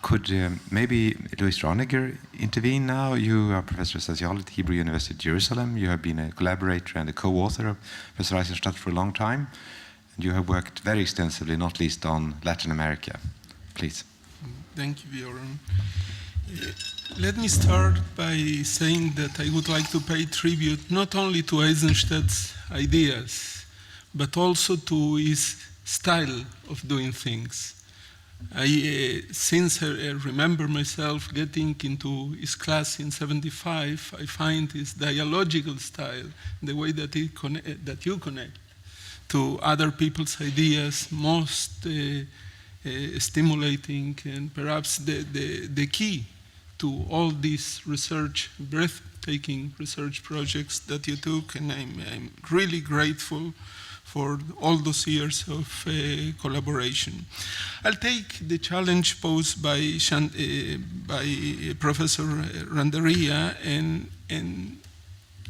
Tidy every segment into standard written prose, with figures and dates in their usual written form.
could maybe Louis Roniger intervene now? You are Professor of Sociology at Hebrew University of Jerusalem. You have been a collaborator and a co-author of Professor Eisenstadt for a long time. And you have worked very extensively, not least on Latin America. Please. Thank you, Bjorn. Let me start by saying that I would like to pay tribute not only to Eisenstadt's ideas, but also to his style of doing things. Since I remember myself getting into his class in '75, I find his dialogical style, the way that you connect to other people's ideas, most stimulating, and perhaps the key to all these research, breathtaking research projects that you took, and I'm really grateful for all those years of collaboration. I'll take the challenge posed by Professor Renderia and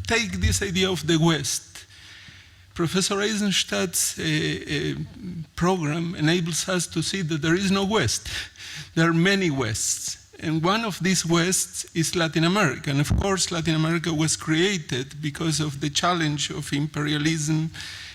take this idea of the West. Professor Eisenstadt's program enables us to see that there is no West. There are many Wests. And one of these Wests is Latin America. And of course, Latin America was created because of the challenge of imperialism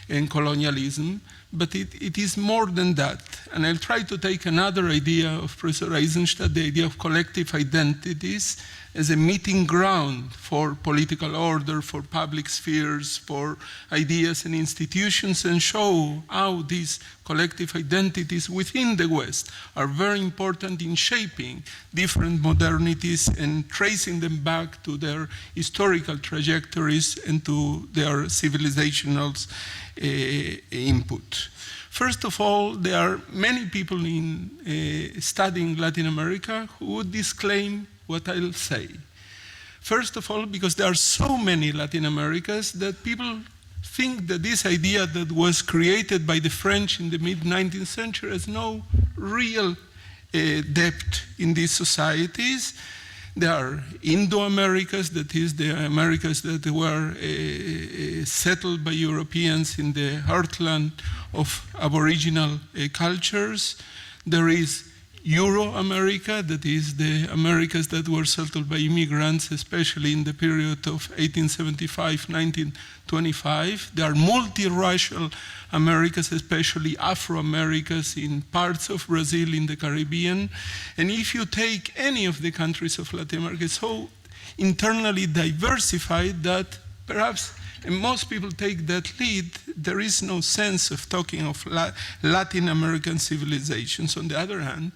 and colonialism, but it is more than that. And I'll try to take another idea of Professor Eisenstadt, the idea of collective identities as a meeting ground for political order, for public spheres, for ideas and institutions, and show how these collective identities within the West are very important in shaping different modernities and tracing them back to their historical trajectories and to their civilizational input. First of all, there are many people in studying Latin America who would disclaim what I'll say. First of all, because there are so many Latin Americas that people think that this idea that was created by the French in the mid-19th century has no real depth in these societies. There are Indo-Americas, that is the Americas that were settled by Europeans in the heartland of Aboriginal cultures. There is Euro-America, that is the Americas that were settled by immigrants, especially in the period of 1875-1925. There are multiracial Americas, especially Afro-Americas in parts of Brazil, in the Caribbean. And if you take any of the countries of Latin America, it's so internally diversified that perhaps, and most people take that lead, there is no sense of talking of Latin American civilizations. On the other hand,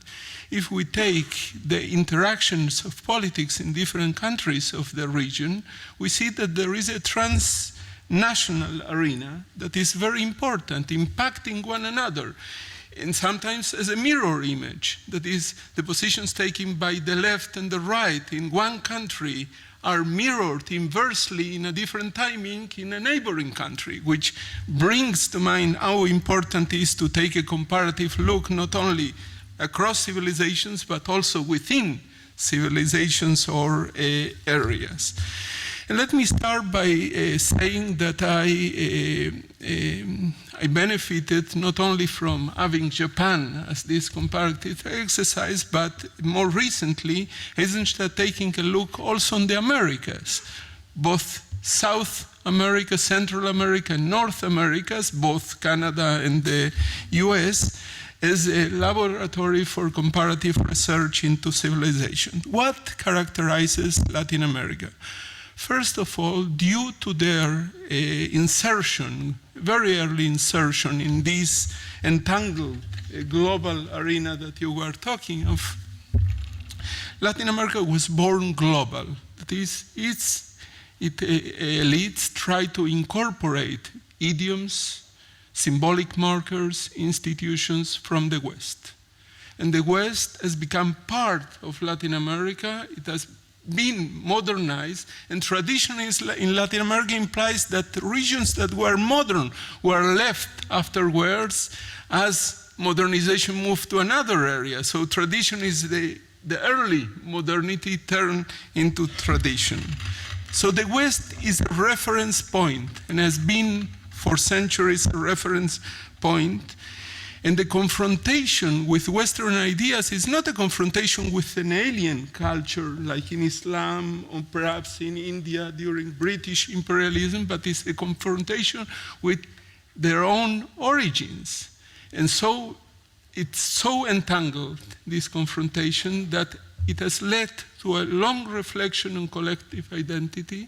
if we take the interactions of politics in different countries of the region, we see that there is a transnational arena that is very important, impacting one another, and sometimes as a mirror image, that is, the positions taken by the left and the right in one country are mirrored inversely in a different timing in a neighboring country, which brings to mind how important it is to take a comparative look not only across civilizations, but also within civilizations or areas. And let me start by saying that I benefited not only from having Japan as this comparative exercise, but more recently, Eisenstadt taking a look also on the Americas, both South America, Central America, and North Americas, both Canada and the US, as a laboratory for comparative research into civilization. What characterizes Latin America? First of all, due to their insertion, very early insertion in this entangled global arena that you were talking of, Latin America was born global. That is, its elites try to incorporate idioms, symbolic markers, institutions from the West. And the West has become part of Latin America. It has been modernized, and tradition in Latin America implies that the regions that were modern were left afterwards as modernization moved to another area. So tradition is the early modernity turned into tradition. So the West is a reference point and has been for centuries a reference point. And the confrontation with Western ideas is not a confrontation with an alien culture like in Islam or perhaps in India during British imperialism, but it's a confrontation with their own origins. And so it's so entangled, this confrontation, that it has led to a long reflection on collective identity,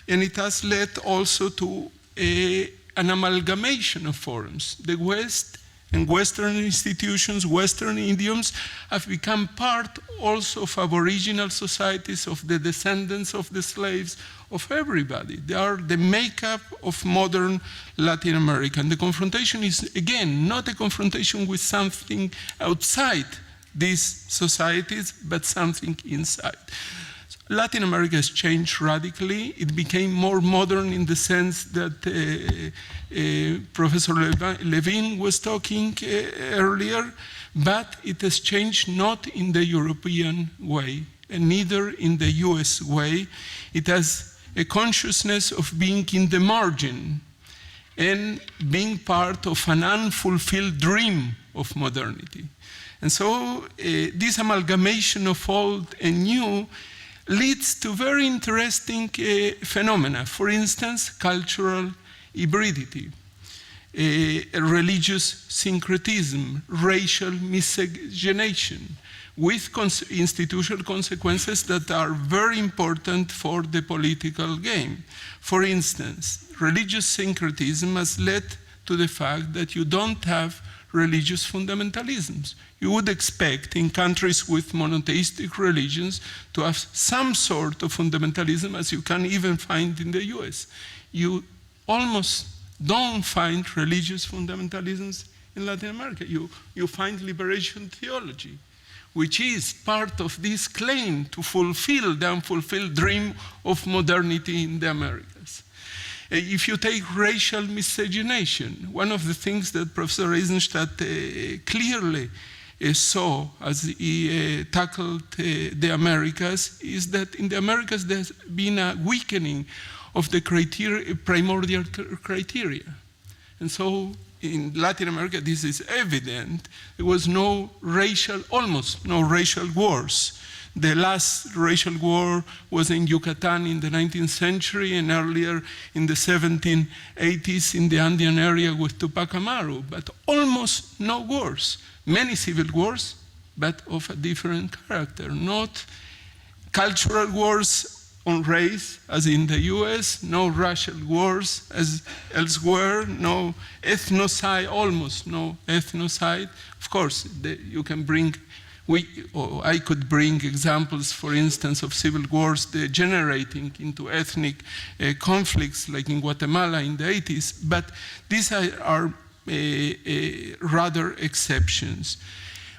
and it has led also to an amalgamation of forms. The West and Western institutions, Western idioms have become part also of aboriginal societies, of the descendants of the slaves, of everybody. They are the makeup of modern Latin America. And the confrontation is, again, not a confrontation with something outside these societies, but something inside. Latin America has changed radically. It became more modern in the sense that Professor Levin was talking earlier, but it has changed not in the European way, and neither in the US way. It has a consciousness of being in the margin and being part of an unfulfilled dream of modernity. And so this amalgamation of old and new leads to very interesting phenomena. For instance, cultural hybridity, religious syncretism, racial miscegenation, with institutional consequences that are very important for the political game. For instance, religious syncretism has led to the fact that you don't have religious fundamentalisms. You would expect in countries with monotheistic religions to have some sort of fundamentalism, as you can even find in the US. You almost don't find religious fundamentalisms in Latin America. You find liberation theology, which is part of this claim to fulfill the unfulfilled dream of modernity in the Americas. If you take racial miscegenation, one of the things that Professor Eisenstadt clearly saw as he tackled the Americas is that in the Americas there's been a weakening of the primordial criteria. And so in Latin America this is evident. There was almost no racial wars. The last racial war was in Yucatan in the 19th century and earlier in the 1780s in the Andean area with Tupac Amaru, but almost no wars. Many civil wars, but of a different character. Not cultural wars on race, as in the US, no racial wars as elsewhere, no ethnocide, almost no ethnocide. Of course, you can bring I could bring examples, for instance, of civil wars degenerating into ethnic conflicts, like in Guatemala in the 80s, but these are rather exceptions.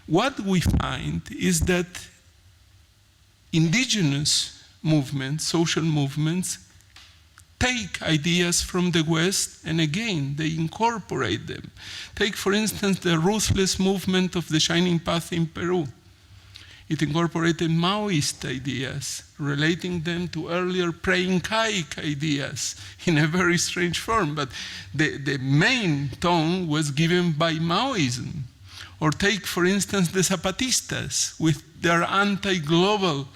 What we find is that indigenous movements, social movements, take ideas from the West and again, they incorporate them. Take, for instance, the ruthless movement of the Shining Path in Peru. It incorporated Maoist ideas, relating them to earlier pre-Incaic ideas in a very strange form, but the main tone was given by Maoism. Or take, for instance, the Zapatistas with their anti-global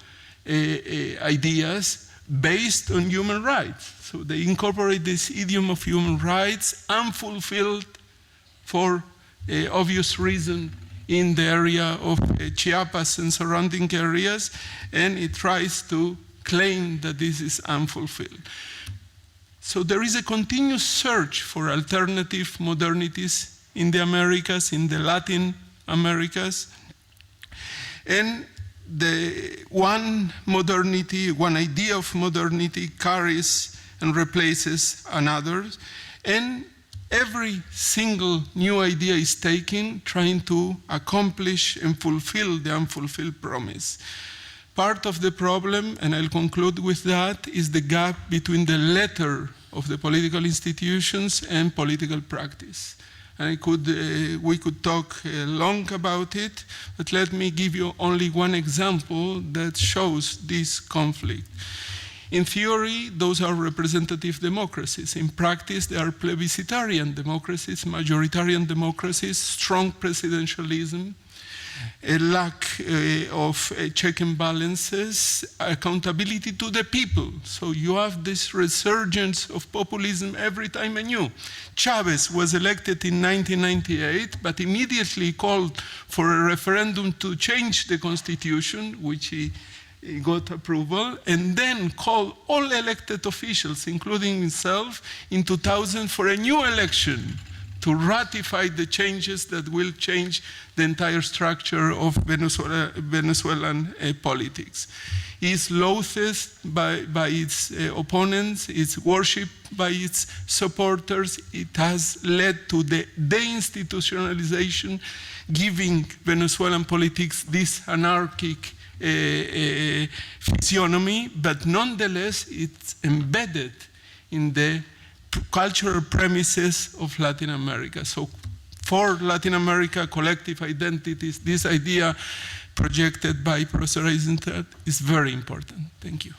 ideas based on human rights. So they incorporate this idiom of human rights, unfulfilled for obvious reason in the area of Chiapas and surrounding areas, and it tries to claim that this is unfulfilled. So there is a continuous search for alternative modernities in the Americas, in the Latin Americas, and one idea of modernity carries and replaces another, and every single new idea is taken trying to accomplish and fulfill the unfulfilled promise. Part of the problem, and I'll conclude with that, is the gap between the letter of the political institutions and political practice. And we could talk long about it, but let me give you only one example that shows this conflict. In theory, those are representative democracies. In practice, they are plebiscitarian democracies, majoritarian democracies, strong presidentialism, a lack of check and balances, accountability to the people. So you have this resurgence of populism every time anew. Chavez was elected in 1998, but immediately called for a referendum to change the constitution, which he got approval, and then called all elected officials, including himself, in 2000 for a new election to ratify the changes that will change the entire structure of Venezuelan politics. It's loathed by its opponents, it's worshipped by its supporters. It has led to the deinstitutionalization, giving Venezuelan politics this anarchic physiognomy, but nonetheless it's embedded in the cultural premises of Latin America. So for Latin America, collective identities, this idea projected by Professor Eisenstadt is very important. Thank you.